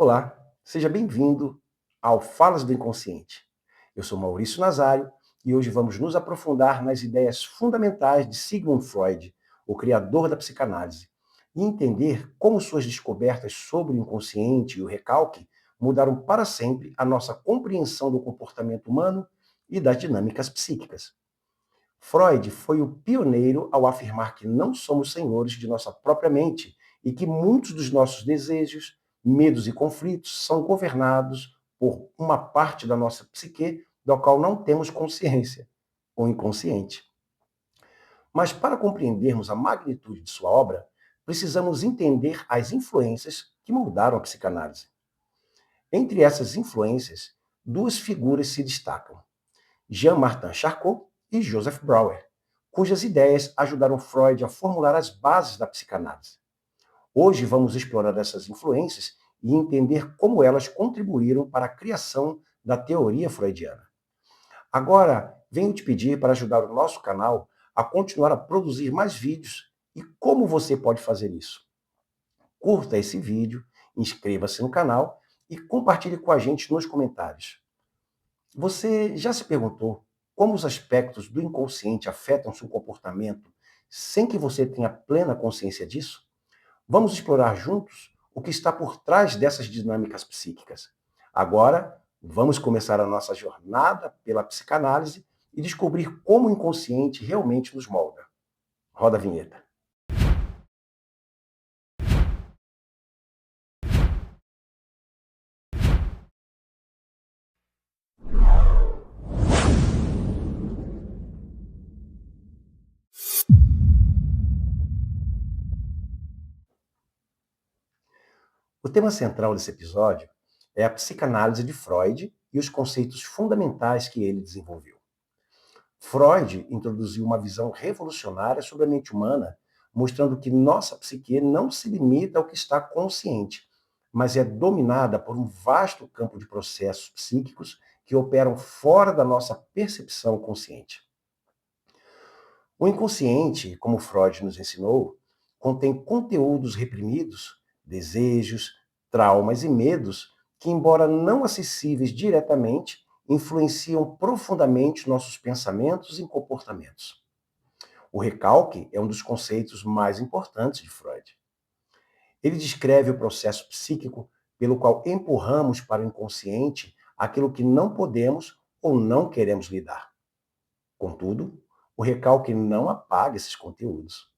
Olá, seja bem-vindo ao Falas do Inconsciente. Eu sou Maurício Nazário e hoje vamos nos aprofundar nas ideias fundamentais de Sigmund Freud, o criador da psicanálise, e entender como suas descobertas sobre o inconsciente e o recalque mudaram para sempre a nossa compreensão do comportamento humano e das dinâmicas psíquicas. Freud foi o pioneiro ao afirmar que não somos senhores de nossa própria mente e que muitos dos nossos desejos, medos e conflitos são governados por uma parte da nossa psique da qual não temos consciência, o inconsciente. Mas para compreendermos a magnitude de sua obra, precisamos entender as influências que moldaram a psicanálise. Entre essas influências, duas figuras se destacam: Jean-Martin Charcot e Joseph Brauer, cujas ideias ajudaram Freud a formular as bases da psicanálise. Hoje vamos explorar essas influências e entender como elas contribuíram para a criação da teoria freudiana. Agora, venho te pedir para ajudar o nosso canal a continuar a produzir mais vídeos e como você pode fazer isso. Curta esse vídeo, inscreva-se no canal e compartilhe com a gente nos comentários. Você já se perguntou como os aspectos do inconsciente afetam seu comportamento sem que você tenha plena consciência disso? Vamos explorar juntos o que está por trás dessas dinâmicas psíquicas. Agora, vamos começar a nossa jornada pela psicanálise e descobrir como o inconsciente realmente nos molda. Roda a vinheta. O tema central desse episódio é a psicanálise de Freud e os conceitos fundamentais que ele desenvolveu. Freud introduziu uma visão revolucionária sobre a mente humana, mostrando que nossa psique não se limita ao que está consciente, mas é dominada por um vasto campo de processos psíquicos que operam fora da nossa percepção consciente. O inconsciente, como Freud nos ensinou, contém conteúdos reprimidos, desejos, traumas e medos que, embora não acessíveis diretamente, influenciam profundamente nossos pensamentos e comportamentos. O recalque é um dos conceitos mais importantes de Freud. Ele descreve o processo psíquico pelo qual empurramos para o inconsciente aquilo que não podemos ou não queremos lidar. Contudo, o recalque não apaga esses conteúdos.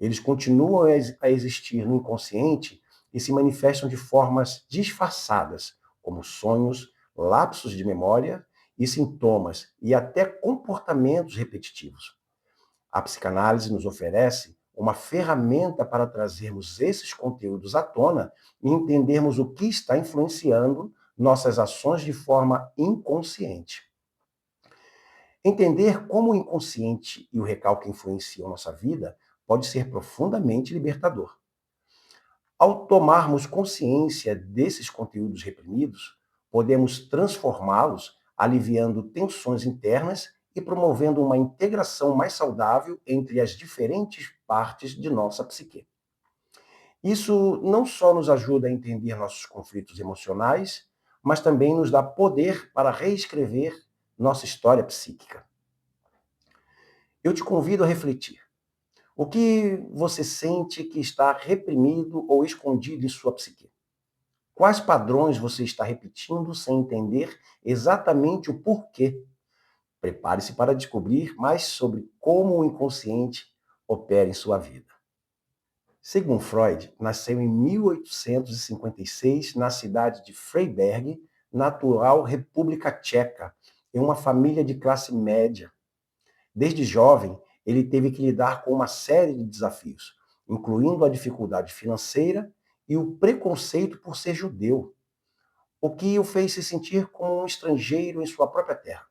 Eles continuam a existir no inconsciente e se manifestam de formas disfarçadas, como sonhos, lapsos de memória e sintomas, e até comportamentos repetitivos. A psicanálise nos oferece uma ferramenta para trazermos esses conteúdos à tona e entendermos o que está influenciando nossas ações de forma inconsciente. Entender como o inconsciente e o recalque influenciam nossa vida pode ser profundamente libertador. Ao tomarmos consciência desses conteúdos reprimidos, podemos transformá-los, aliviando tensões internas e promovendo uma integração mais saudável entre as diferentes partes de nossa psique. Isso não só nos ajuda a entender nossos conflitos emocionais, mas também nos dá poder para reescrever nossa história psíquica. Eu te convido a refletir. O que você sente que está reprimido ou escondido em sua psique? Quais padrões você está repetindo sem entender exatamente o porquê? Prepare-se para descobrir mais sobre como o inconsciente opera em sua vida. Sigmund Freud nasceu em 1856 na cidade de Freiberg, na atual República Tcheca, em uma família de classe média. Desde jovem, ele teve que lidar com uma série de desafios, incluindo a dificuldade financeira e o preconceito por ser judeu, o que o fez se sentir como um estrangeiro em sua própria terra.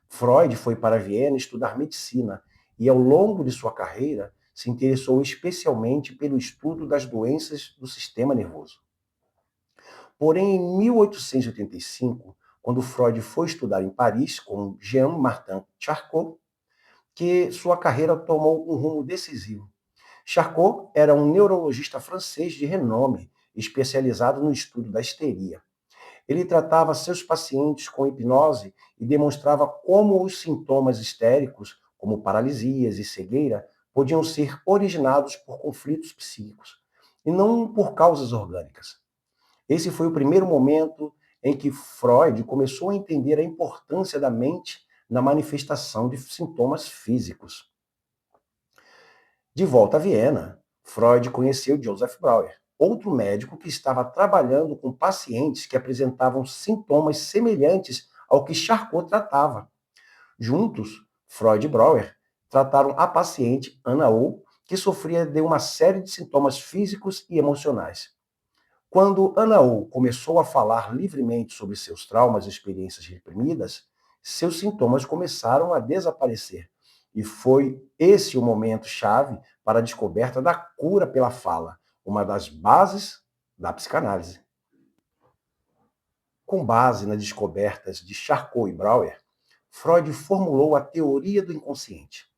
Freud foi para Viena estudar medicina e, ao longo de sua carreira, se interessou especialmente pelo estudo das doenças do sistema nervoso. Porém, em 1885, quando Freud foi estudar em Paris com Jean-Martin Charcot, que sua carreira tomou um rumo decisivo. Charcot era um neurologista francês de renome especializado no estudo da histeria. Ele tratava seus pacientes com hipnose e demonstrava como os sintomas histéricos, como paralisias e cegueira, podiam ser originados por conflitos psíquicos e não por causas orgânicas. Esse foi o primeiro momento em que Freud começou a entender a importância da mente na manifestação de sintomas físicos. De volta a Viena, Freud conheceu Joseph Brauer, outro médico que estava trabalhando com pacientes que apresentavam sintomas semelhantes ao que Charcot tratava. Juntos, Freud e Brauer trataram a paciente Anna O, que sofria de uma série de sintomas físicos e emocionais. Quando Anna O começou a falar livremente sobre seus traumas e experiências reprimidas, seus sintomas começaram a desaparecer. E foi esse o momento chave para a descoberta da cura pela fala, uma das bases da psicanálise. Com base nas descobertas de Charcot e Brauer, Freud formulou a teoria do inconsciente.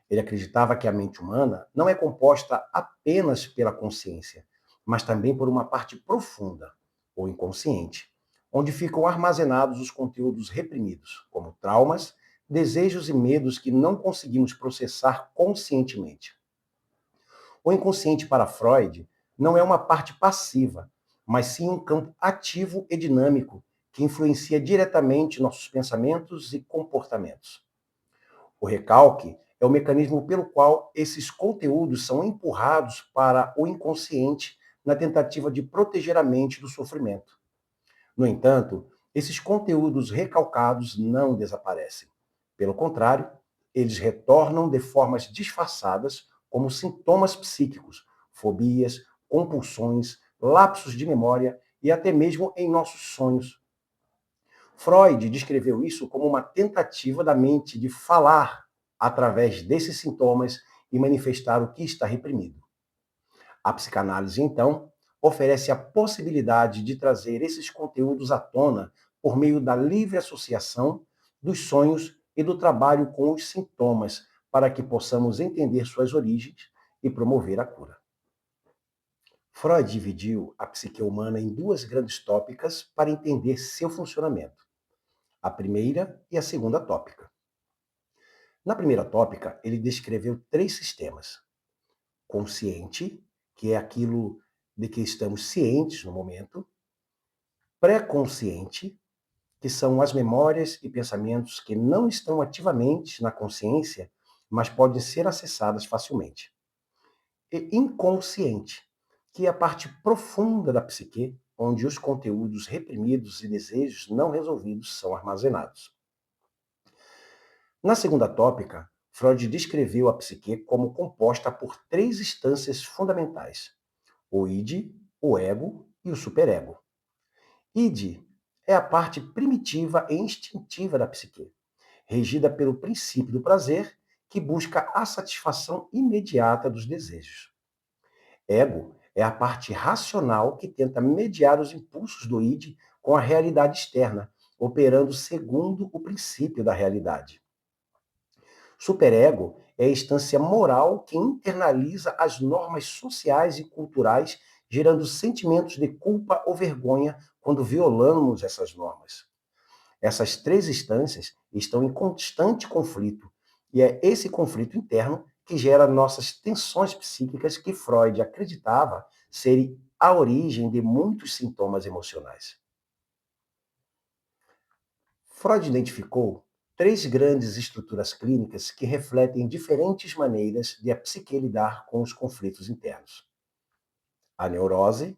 Ele acreditava que a mente humana não é composta apenas pela consciência, mas também por uma parte profunda, ou inconsciente, onde ficam armazenados os conteúdos reprimidos, como traumas, desejos e medos que não conseguimos processar conscientemente. O inconsciente para Freud não é uma parte passiva, mas sim um campo ativo e dinâmico que influencia diretamente nossos pensamentos e comportamentos. O recalque é o mecanismo pelo qual esses conteúdos são empurrados para o inconsciente na tentativa de proteger a mente do sofrimento. No entanto, esses conteúdos recalcados não desaparecem. Pelo contrário, eles retornam de formas disfarçadas, como sintomas psíquicos, fobias, compulsões, lapsos de memória e até mesmo em nossos sonhos. Freud descreveu isso como uma tentativa da mente de falar através desses sintomas e manifestar o que está reprimido. A psicanálise, então, oferece a possibilidade de trazer esses conteúdos à tona por meio da livre associação dos sonhos e do trabalho com os sintomas, para que possamos entender suas origens e promover a cura. Freud dividiu a psique humana em duas grandes tópicas para entender seu funcionamento: a primeira e a segunda tópica. Na primeira tópica, ele descreveu três sistemas: consciente, que é aquilo de que estamos cientes no momento; pré-consciente, que são as memórias e pensamentos que não estão ativamente na consciência, mas podem ser acessadas facilmente; e inconsciente, que é a parte profunda da psique, onde os conteúdos reprimidos e desejos não resolvidos são armazenados. Na segunda tópica, Freud descreveu a psique como composta por três instâncias fundamentais: o id, o ego e o superego. Id é a parte primitiva e instintiva da psique, regida pelo princípio do prazer, que busca a satisfação imediata dos desejos. Ego é a parte racional que tenta mediar os impulsos do id com a realidade externa, operando segundo o princípio da realidade. Superego é a instância moral que internaliza as normas sociais e culturais, gerando sentimentos de culpa ou vergonha quando violamos essas normas. Essas três instâncias estão em constante conflito, e é esse conflito interno que gera nossas tensões psíquicas, que Freud acreditava serem a origem de muitos sintomas emocionais. Freud identificou três grandes estruturas clínicas que refletem diferentes maneiras de a psique lidar com os conflitos internos: a neurose,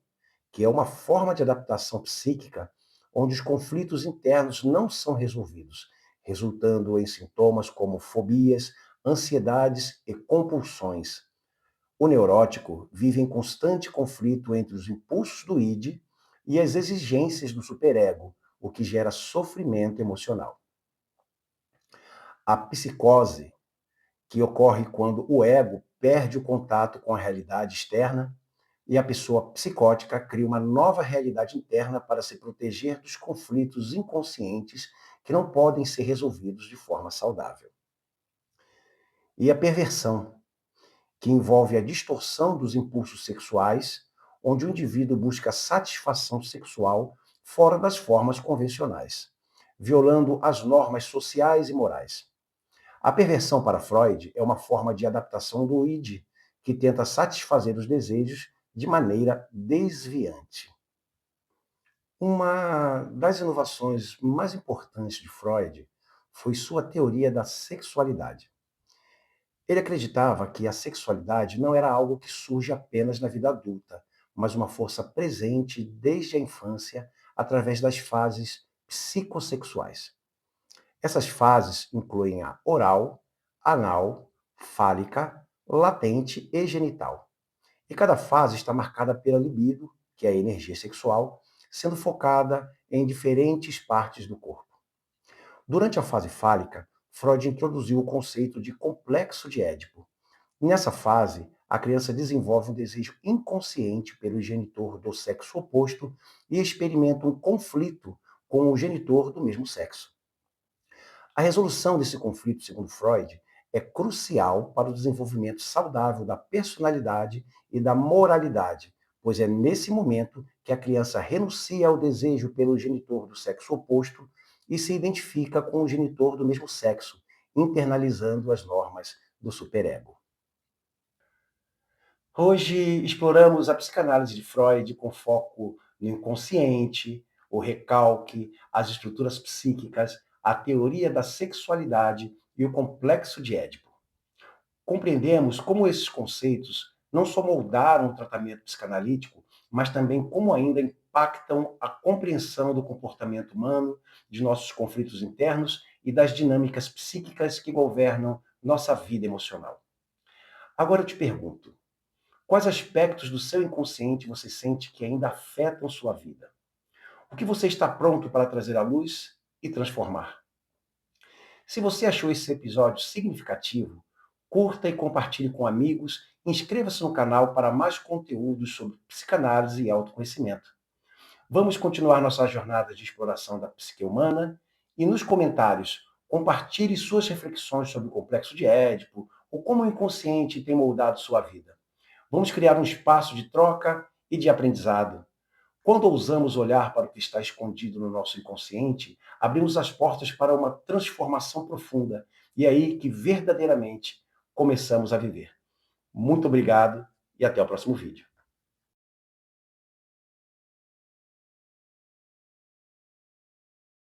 que é uma forma de adaptação psíquica onde os conflitos internos não são resolvidos, resultando em sintomas como fobias, ansiedades e compulsões. O neurótico vive em constante conflito entre os impulsos do id e as exigências do superego, o que gera sofrimento emocional. A psicose, que ocorre quando o ego perde o contato com a realidade externa e a pessoa psicótica cria uma nova realidade interna para se proteger dos conflitos inconscientes que não podem ser resolvidos de forma saudável. E a perversão, que envolve a distorção dos impulsos sexuais, onde o indivíduo busca satisfação sexual fora das formas convencionais, violando as normas sociais e morais. A perversão para Freud é uma forma de adaptação do id, que tenta satisfazer os desejos de maneira desviante. Uma das inovações mais importantes de Freud foi sua teoria da sexualidade. Ele acreditava que a sexualidade não era algo que surge apenas na vida adulta, mas uma força presente desde a infância através das fases psicossexuais. Essas fases incluem a oral, anal, fálica, latente e genital. E cada fase está marcada pela libido, que é a energia sexual, sendo focada em diferentes partes do corpo. Durante a fase fálica, Freud introduziu o conceito de complexo de Édipo. Nessa fase, a criança desenvolve um desejo inconsciente pelo genitor do sexo oposto e experimenta um conflito com o genitor do mesmo sexo. A resolução desse conflito, segundo Freud, é crucial para o desenvolvimento saudável da personalidade e da moralidade, pois é nesse momento que a criança renuncia ao desejo pelo genitor do sexo oposto e se identifica com o genitor do mesmo sexo, internalizando as normas do superego. Hoje exploramos a psicanálise de Freud com foco no inconsciente, o recalque, as estruturas psíquicas, a teoria da sexualidade e o complexo de Édipo. Compreendemos como esses conceitos não só moldaram o tratamento psicanalítico, mas também como ainda impactam a compreensão do comportamento humano, de nossos conflitos internos e das dinâmicas psíquicas que governam nossa vida emocional. Agora eu te pergunto, quais aspectos do seu inconsciente você sente que ainda afetam sua vida? O que você está pronto para trazer à luz e transformar? Se você achou esse episódio significativo, curta e compartilhe com amigos, inscreva-se no canal para mais conteúdos sobre psicanálise e autoconhecimento. Vamos continuar nossa jornada de exploração da psique humana e nos comentários compartilhe suas reflexões sobre o complexo de Édipo ou como o inconsciente tem moldado sua vida. Vamos criar um espaço de troca e de aprendizado. Quando ousamos olhar para o que está escondido no nosso inconsciente, abrimos as portas para uma transformação profunda. E é aí que verdadeiramente começamos a viver. Muito obrigado e até o próximo vídeo.